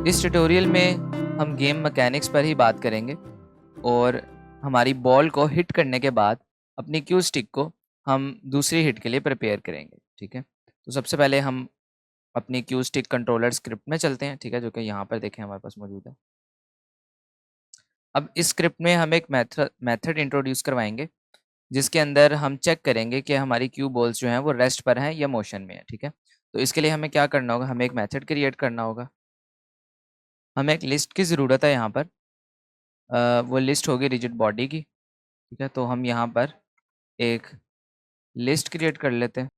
इस ट्यूटोरियल में हम गेम मैकेनिक्स पर ही बात करेंगे और हमारी बॉल को हिट करने के बाद अपनी क्यू स्टिक को हम दूसरी हिट के लिए प्रिपेयर करेंगे। ठीक है, तो सबसे पहले हम अपनी क्यू स्टिक कंट्रोलर स्क्रिप्ट में चलते हैं। ठीक है, जो कि यहाँ पर देखें हमारे पास मौजूद है। अब इस स्क्रिप्ट में हम एक मेथड इंट्रोड्यूस करवाएंगे जिसके अंदर हम चेक करेंगे कि हमारी क्यू बॉल्स जो हैं वो रेस्ट पर हैं या मोशन में है। ठीक है, तो इसके लिए हमें क्या करना होगा, हमें एक मेथड क्रिएट करना होगा। हमें एक लिस्ट की ज़रूरत है यहाँ पर। वो लिस्ट होगी रिजिड बॉडी की। ठीक है, तो हम यहाँ पर एक लिस्ट क्रिएट कर लेते हैं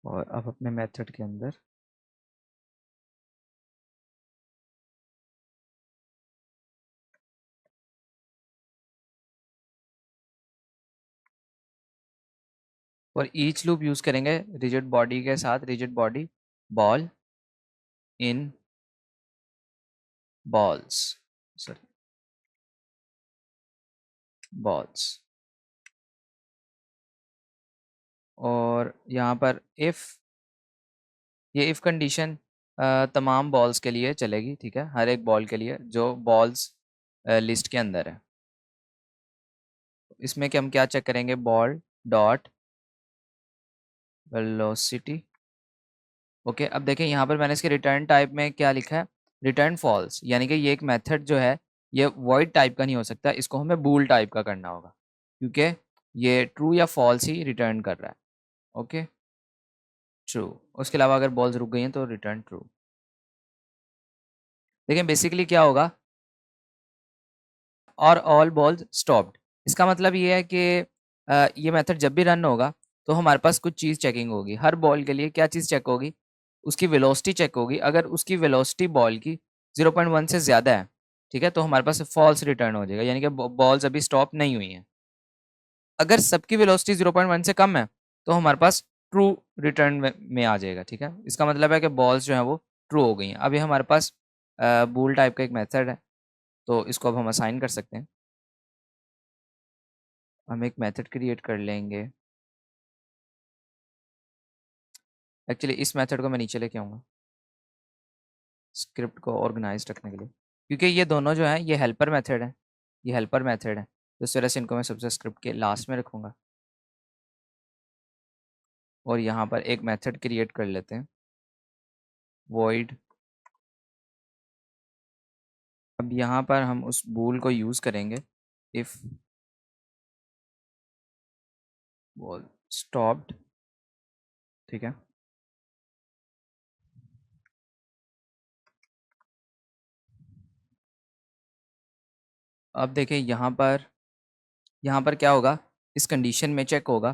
और अब अपने मेथड के अंदर और ईच लूप यूज़ करेंगे रिजिड बॉडी के साथ। Rigid body ball in balls, sorry balls. और यहाँ पर ये इफ़ कंडीशन तमाम बॉल्स के लिए चलेगी। ठीक है, हर एक बॉल के लिए जो बॉल्स लिस्ट के अंदर है। इसमें कि हम क्या चेक करेंगे, बॉल डॉट वेलोसिटी। ओके, अब देखें यहाँ पर मैंने इसके रिटर्न टाइप में क्या लिखा है, रिटर्न फॉल्स, यानी कि ये एक मेथड जो है ये वॉइड टाइप का नहीं हो सकता, इसको हमें बूल टाइप का करना होगा क्योंकि ये ट्रू या फॉल्स ही रिटर्न कर रहा है। Okay, true. उसके अलावा अगर बॉल्स रुक गई हैं तो रिटर्न ट्रू। देखें बेसिकली क्या होगा, और ऑल बॉल्स स्टॉप्ड। इसका मतलब ये है कि ये मेथड जब भी रन होगा तो हमारे पास कुछ चीज़ चेकिंग होगी। हर बॉल के लिए क्या चीज़ चेक होगी, उसकी वेलोसिटी चेक होगी। अगर उसकी वेलोसिटी बॉल की 0.1 से ज़्यादा है, ठीक है, तो हमारे पास फॉल्स रिटर्न हो जाएगा, यानी कि बॉल्स अभी स्टॉप नहीं हुई हैं। अगर सबकी वेलोसिटी 0.1 से कम है तो हमारे पास ट्रू रिटर्न में आ जाएगा। ठीक है, इसका मतलब है कि बॉल्स जो है वो ट्रू हो गई हैं। अभी हमारे पास बूल टाइप का एक मेथड है, तो इसको अब हम असाइन कर सकते हैं। हम एक मेथड क्रिएट कर लेंगे। एक्चुअली इस मेथड को मैं नीचे लेके आऊँगा स्क्रिप्ट को ऑर्गेनाइज रखने के लिए, क्योंकि ये दोनों जो हैं ये हेल्पर मेथड है, ये हेल्पर मेथड है, तो इस तरह से इनको मैं सबसे स्क्रिप्ट के लास्ट में रखूँगा। और यहाँ पर एक मेथड क्रिएट कर लेते हैं, वॉइड। अब यहाँ पर हम उस बूल को यूज़ करेंगे, इफ़ बॉल स्टॉप्ड। ठीक है, अब देखें यहाँ पर क्या होगा, इस कंडीशन में चेक होगा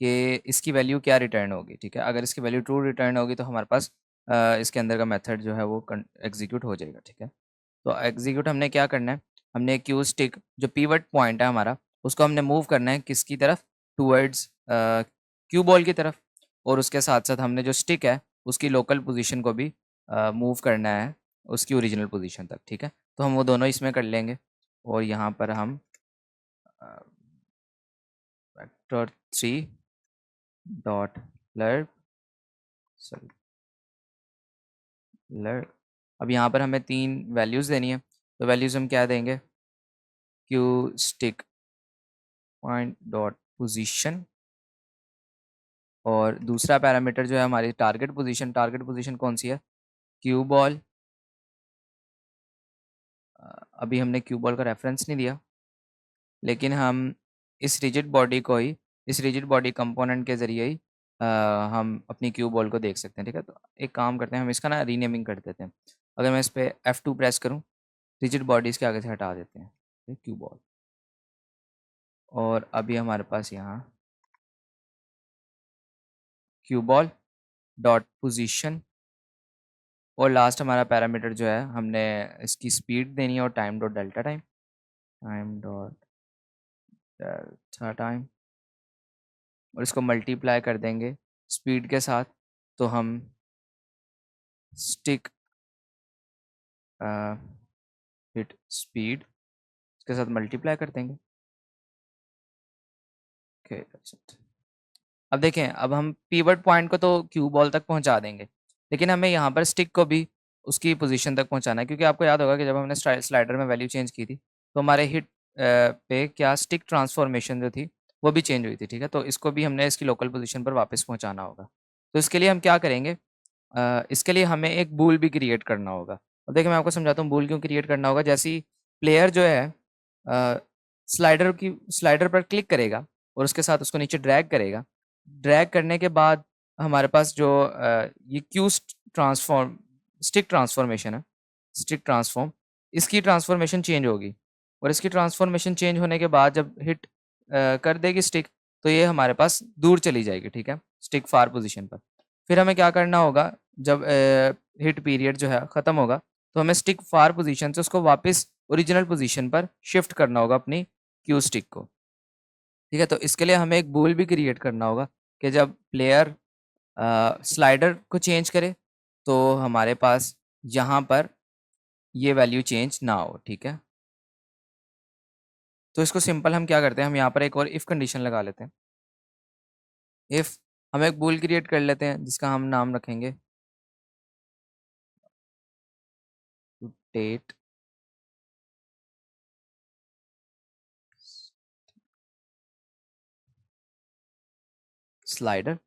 कि इसकी वैल्यू क्या रिटर्न होगी। ठीक है, अगर इसकी वैल्यू ट्रू रिटर्न होगी तो हमारे पास इसके अंदर का मेथड जो है वो एग्जीक्यूट हो जाएगा। ठीक है, तो एग्जीक्यूट हमने क्या करना है, हमने क्यू स्टिक जो पीवट पॉइंट है हमारा उसको हमने मूव करना है किसकी तरफ, टूवर्ड्स क्यू बॉल की तरफ। और उसके साथ साथ हमने जो स्टिक है उसकी लोकल पोजीशन को भी मूव करना है उसकी ओरिजिनल पोजीशन तक। ठीक है, तो हम वो दोनों इसमें कर लेंगे। और यहाँ पर हम वेक्टर 3 डॉट लर्ब, सॉरी लर्ब। अब यहाँ पर हमें 3 वैल्यूज़ देनी है, तो वैल्यूज़ हम क्या देंगे, Q stick point dot position, और दूसरा पैरामीटर जो है हमारी टारगेट पोजीशन। टारगेट पोजीशन कौन सी है, क्यू बॉल। अभी हमने क्यू बॉल का रेफरेंस नहीं दिया, लेकिन हम इस रिजिड बॉडी को ही, इस रिजिड बॉडी कंपोनेंट के ज़रिए ही हम अपनी क्यू बॉल को देख सकते हैं। ठीक है, तो एक काम करते हैं, हम इसका ना रीनेमिंग कर देते हैं। अगर मैं इस पर F2 प्रेस करूँ, रिजिड बॉडीज़ के आगे से हटा देते हैं क्यू बॉल। और अभी हमारे पास यहाँ क्यू बॉल डॉट पोजीशन, और लास्ट हमारा पैरामीटर जो है हमने इसकी स्पीड देनी है और time dot delta time, time dot delta time, और इसको मल्टीप्लाई कर देंगे स्पीड के साथ। तो हम स्टिक हिट स्पीड इसके साथ मल्टीप्लाई कर देंगे। ओके, अब देखें, अब हम पीवट पॉइंट को तो क्यू बॉल तक पहुंचा देंगे, लेकिन हमें यहाँ पर स्टिक को भी उसकी पोजीशन तक पहुंचाना है, क्योंकि आपको याद होगा कि जब हमने स्लाइडर में वैल्यू चेंज की थी तो हमारे हिट पे क्या स्टिक ट्रांसफॉर्मेशन जो थी वो भी चेंज हुई थी। ठीक है, तो इसको भी हमने इसकी लोकल पोजीशन पर वापस पहुंचाना होगा। तो इसके लिए हम क्या करेंगे, इसके लिए हमें एक बूल भी क्रिएट करना होगा। अब देखिए मैं आपको समझाता हूँ बूल क्यों क्रिएट करना होगा। जैसे ही प्लेयर जो है स्लाइडर पर क्लिक करेगा और उसके साथ उसको नीचे ड्रैग करेगा, ड्रैग करने के बाद हमारे पास जो ये क्यू ट्रांसफॉर्म स्टिक ट्रांसफॉर्मेशन है, स्टिक ट्रांसफॉर्म, इसकी ट्रांसफॉर्मेशन चेंज होगी। और इसकी ट्रांसफॉर्मेशन चेंज होने के बाद जब हिट कर देगी स्टिक, तो ये हमारे पास दूर चली जाएगी। ठीक है, स्टिक फार पोजीशन पर। फिर हमें क्या करना होगा, जब हिट पीरियड जो है ख़त्म होगा तो हमें स्टिक फार पोजीशन से उसको वापस ओरिजिनल पोजीशन पर शिफ्ट करना होगा अपनी क्यू स्टिक को। ठीक है, तो इसके लिए हमें एक बूल भी क्रिएट करना होगा कि जब प्लेयर स्लाइडर को चेंज करे तो हमारे पास यहाँ पर ये वैल्यू चेंज ना हो। ठीक है, तो इसको सिंपल हम क्या करते हैं, हम यहाँ पर एक और इफ़ कंडीशन लगा लेते हैं। इफ़ हम एक बूल क्रिएट कर लेते हैं जिसका हम नाम रखेंगे रोटेट स्लाइडर।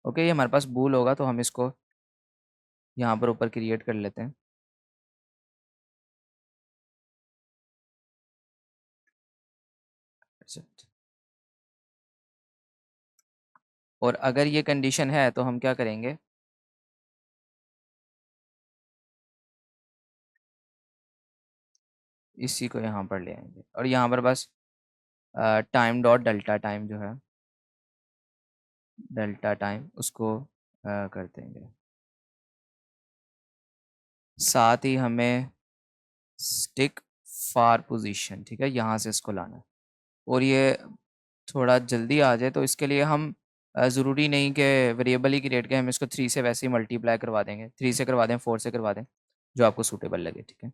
ओके, ये हमारे पास बूल होगा तो हम इसको यहाँ पर ऊपर क्रिएट कर लेते हैं। और अगर ये कंडीशन है तो हम क्या करेंगे, इसी को यहाँ पर ले आएंगे और यहाँ पर बस टाइम डॉट डेल्टा टाइम जो है, डेल्टा टाइम उसको कर देंगे। साथ ही हमें स्टिक फार पोजीशन, ठीक है, यहाँ से इसको लाना है। और ये थोड़ा जल्दी आ जाए तो इसके लिए हम ज़रूरी नहीं कि वेरिएबल ही क्रिएट करें, हम इसको 3 से वैसे ही मल्टीप्लाई करवा देंगे, 3 से करवा दें, 4 से करवा दें, जो आपको सूटेबल लगे। ठीक है,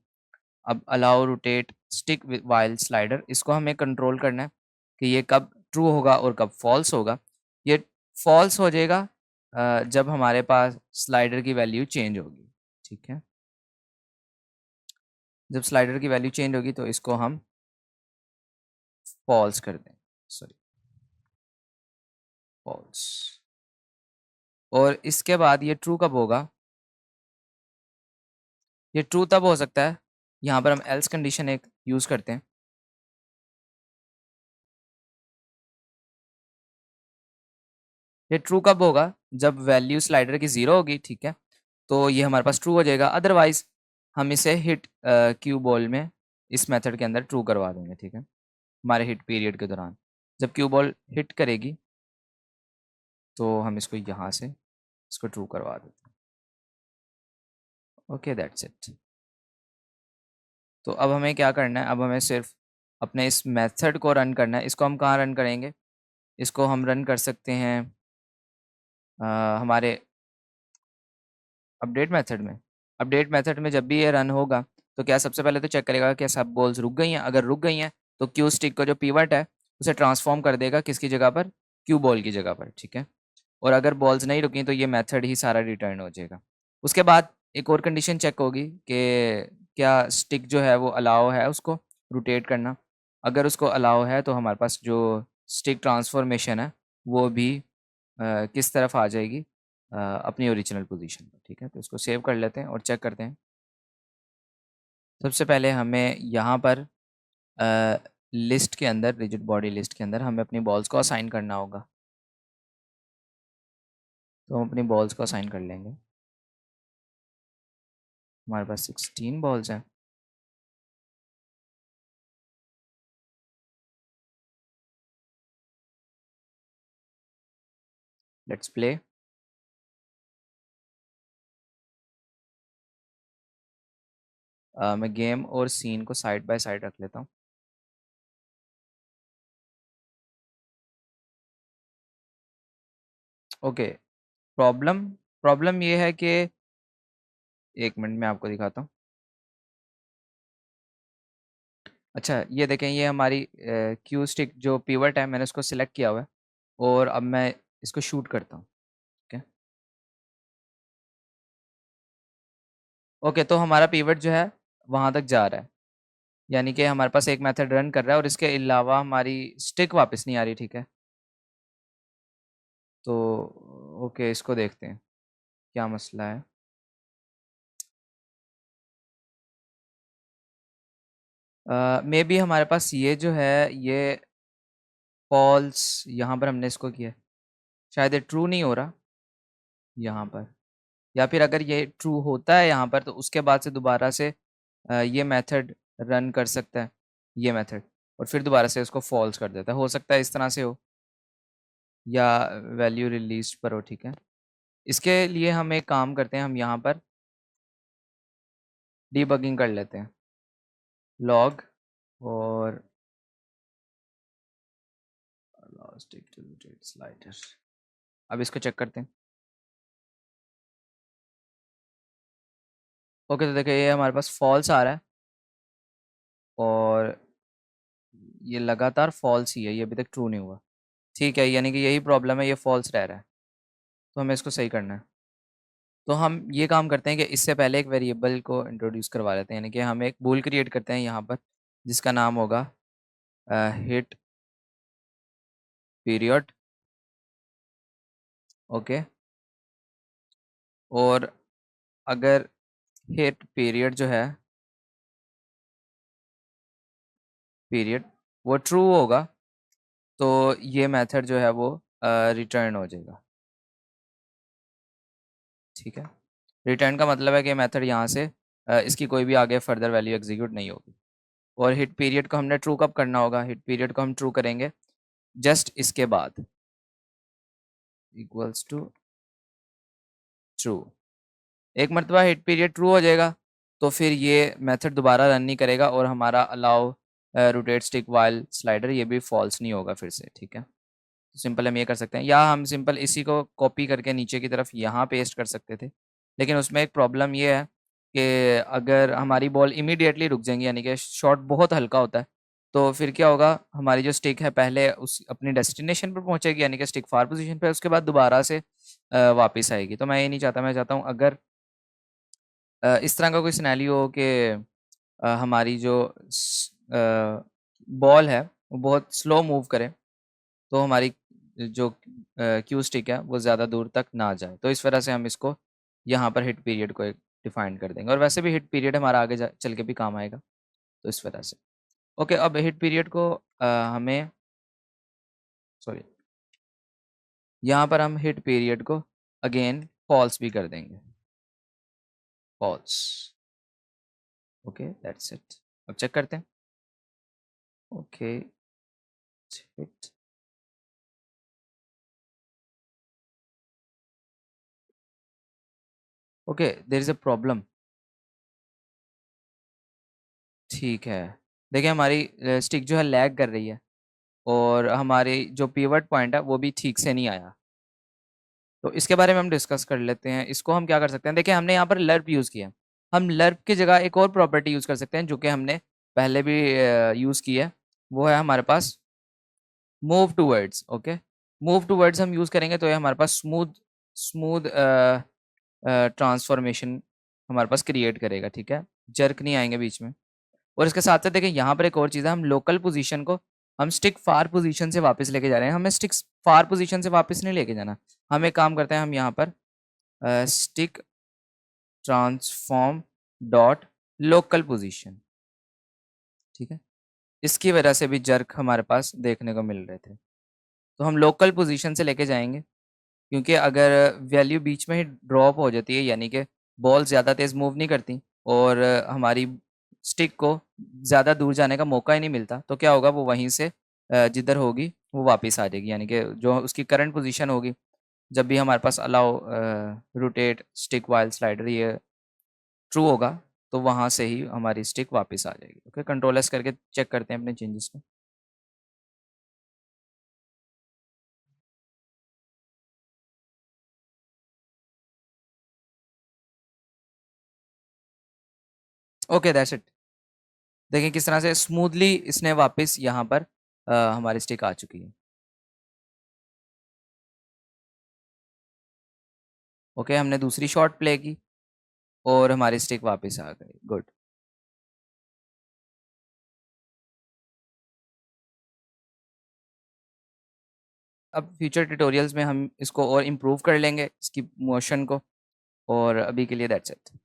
अब allow rotate stick while slider, इसको हमें कंट्रोल करना है कि ये कब ट्रू होगा और कब फॉल्स होगा। ये फॉल्स हो जाएगा जब हमारे पास स्लाइडर की वैल्यू चेंज होगी। ठीक है, जब स्लाइडर की वैल्यू चेंज होगी तो इसको हम फॉल्स कर दें, सॉरी फॉल्स। और इसके बाद ये ट्रू कब होगा, ये ट्रू तब हो सकता है, यहाँ पर हम एल्स कंडीशन एक यूज़ करते हैं। ये ट्रू कब होगा, जब वैल्यू स्लाइडर की 0 होगी। ठीक है, तो ये हमारे पास ट्रू हो जाएगा, अदरवाइज हम इसे हिट क्यू बॉल में इस मेथड के अंदर ट्रू करवा देंगे। ठीक है, हमारे हिट पीरियड के दौरान जब क्यू बॉल हिट करेगी तो हम इसको यहाँ से इसको ट्रू करवा देते हैं। Okay, that's it. तो अब हमें क्या करना है, अब हमें सिर्फ अपने इस मेथड को रन करना है। इसको हम कहाँ रन करेंगे, इसको हम रन कर सकते हैं हमारे अपडेट मेथड में। अपडेट मेथड में जब भी ये रन होगा तो क्या सबसे पहले तो चेक करेगा कि सब बॉल्स रुक गई हैं। अगर रुक गई हैं तो क्यू स्टिक का जो पीवट है उसे ट्रांसफॉर्म कर देगा किसकी जगह पर, क्यू बॉल की जगह पर। ठीक है, और अगर बॉल्स नहीं रुकी तो ये मेथड ही सारा रिटर्न हो जाएगा। उसके बाद एक और कंडीशन चेक होगी कि क्या स्टिक जो है वो अलाउ है उसको रोटेट करना। अगर उसको अलाउ है तो हमारे पास जो स्टिक ट्रांसफॉर्मेशन है वो भी किस तरफ आ जाएगी, अपनी ओरिजिनल पोजीशन पर। ठीक है, तो इसको सेव कर लेते हैं और चेक करते हैं। सबसे पहले हमें यहाँ पर लिस्ट के अंदर, रिजिड बॉडी लिस्ट के अंदर हमें अपनी बॉल्स को असाइन करना होगा। तो हम अपनी बॉल्स को असाइन कर लेंगे। हमारे पास 16 बॉल्स हैं। Let's play. मैं गेम और सीन को साइड बाय साइड रख लेता हूँ। ओके, प्रॉब्लम प्रॉब्लम ये है कि, एक मिनट में आपको दिखाता हूँ। अच्छा, ये देखें, ये हमारी क्यू स्टिक जो पिवट है मैंने उसको सिलेक्ट किया हुआ है और अब मैं इसको शूट करता हूँ। ठीक है, ओके, तो हमारा पीवट जो है वहां तक जा रहा है, यानी कि हमारे पास एक मेथड रन कर रहा है और इसके अलावा हमारी स्टिक वापस नहीं आ रही। ठीक है, तो ओके, इसको देखते हैं क्या मसला है। मे बी हमारे पास ये जो है ये फॉल्स, यहाँ पर हमने इसको किया है, शायद ये ट्रू नहीं हो रहा यहाँ पर, या फिर अगर ये ट्रू होता है यहाँ पर तो उसके बाद से दोबारा से ये मेथड रन कर सकता है, ये मेथड, और फिर दोबारा से इसको फॉल्स कर देता है। हो सकता है इस तरह से हो, या वैल्यू रिलीज पर हो। ठीक है, इसके लिए हम एक काम करते हैं, हम यहाँ पर डीबगिंग कर लेते हैं, लॉग और स्लाइडर। अब इसको चेक करते हैं। ओके, तो देखिए ये हमारे पास फॉल्स आ रहा है और ये लगातार फॉल्स ही है, ये अभी तक ट्रू नहीं हुआ। ठीक है, यानी कि यही प्रॉब्लम है, ये फॉल्स रह रहा है, तो हमें इसको सही करना है। तो हम ये काम करते हैं कि इससे पहले एक वेरिएबल को इंट्रोड्यूस करवा लेते हैं, यानी कि हम एक बूल क्रिएट करते हैं यहाँ पर जिसका नाम होगा हिट पीरियड। ओके, और अगर हिट पीरियड जो है पीरियड वो ट्रू होगा तो ये मेथड जो है वो रिटर्न हो जाएगा। ठीक है, रिटर्न का मतलब है कि मेथड यहाँ से इसकी कोई भी आगे फर्दर वैल्यू एग्जीक्यूट नहीं होगी। और हिट पीरियड को हमने ट्रू कब करना होगा, हिट पीरियड को हम ट्रू करेंगे जस्ट इसके बाद इक्वल्स टू ट्रू। एक मरतबा हिट पीरियड ट्रू हो जाएगा तो फिर ये मेथड दोबारा रन नहीं करेगा और हमारा allow rotate stick while slider ये भी फॉल्स नहीं होगा फिर से। ठीक है, तो सिंपल हम ये कर सकते हैं, या हम सिंपल इसी को कॉपी करके नीचे की तरफ यहाँ पेस्ट कर सकते थे, लेकिन उसमें एक प्रॉब्लम ये है कि अगर हमारी बॉल इमीडिएटली रुक जाएंगी, यानी कि शॉट बहुत हल्का होता है, तो फिर क्या होगा, हमारी जो स्टिक है पहले उस अपनी डेस्टिनेशन पर पहुंचेगी, यानी कि स्टिक फार पोजीशन पे, उसके बाद दोबारा से वापस आएगी। तो मैं ये नहीं चाहता, मैं चाहता हूँ अगर इस तरह का कोई सिनेरियो हो कि हमारी जो बॉल है वो बहुत स्लो मूव करे, तो हमारी जो क्यू स्टिक है वो ज़्यादा दूर तक ना जाए। तो इस वजह से हम इसको यहाँ पर हिट पीरियड को एक डिफाइन कर देंगे, और वैसे भी हिट पीरियड हमारा आगे चल के भी काम आएगा, तो इस वजह से। ओके, अब हिट पीरियड को हमें सॉरी यहाँ पर हम हिट पीरियड को अगेन फॉल्स भी कर देंगे, फॉल्स। Okay, that's it. अब चेक करते हैं। Okay, hit. Okay, there is a problem. ठीक है, देखिए हमारी स्टिक जो है लैग कर रही है और हमारी जो पीवट पॉइंट है वो भी ठीक से नहीं आया। तो इसके बारे में हम डिस्कस कर लेते हैं। इसको हम क्या कर सकते हैं, देखिए हमने यहाँ पर लर्प यूज़ किया, हम लर्प की जगह एक और प्रॉपर्टी यूज़ कर सकते हैं जो कि हमने पहले भी यूज़ की है, वो है हमारे पास move towards. Okay, move towards हम यूज़ करेंगे तो ये हमारे पास स्मूथ स्मूथ ट्रांसफॉर्मेशन हमारे पास क्रिएट करेगा। ठीक है, जर्क नहीं आएंगे बीच में। और इसके साथ साथ देखिए यहाँ पर एक और चीज़ है, हम लोकल पोजीशन को हम स्टिक फार पोजीशन से वापस लेके जा रहे हैं। हमें स्टिक फार पोजीशन से वापस नहीं लेके जाना, हम एक काम करते हैं, हम यहाँ पर stick transform dot local position. ठीक है, इसकी वजह से भी जर्क हमारे पास देखने को मिल रहे थे, तो हम लोकल पोजीशन से लेके जाएंगे, क्योंकि अगर वैल्यू बीच में ही ड्रॉप हो जाती है, यानी कि बॉल ज़्यादा तेज़ मूव नहीं करती और हमारी स्टिक को ज़्यादा दूर जाने का मौका ही नहीं मिलता, तो क्या होगा, वो वहीं से जिधर होगी वो वापस आ जाएगी, यानी कि जो उसकी करंट पोजीशन होगी, जब भी हमारे पास allow rotate stick while slider ये ट्रू होगा तो वहाँ से ही हमारी स्टिक वापस आ जाएगी। ओके, कंट्रोल एस करके चेक करते हैं अपने चेंजेस को। Okay, that's it. देखें किस तरह से स्मूथली इसने वापस यहाँ पर हमारी स्टिक आ चुकी है। ओके, हमने दूसरी शॉट प्ले की, और हमारी स्टिक वापस आ गई। गुड। अब फ्यूचर ट्यूटोरियल्स में हम इसको और इम्प्रूव कर लेंगे, इसकी मोशन को। और अभी के लिए दैट्स इट।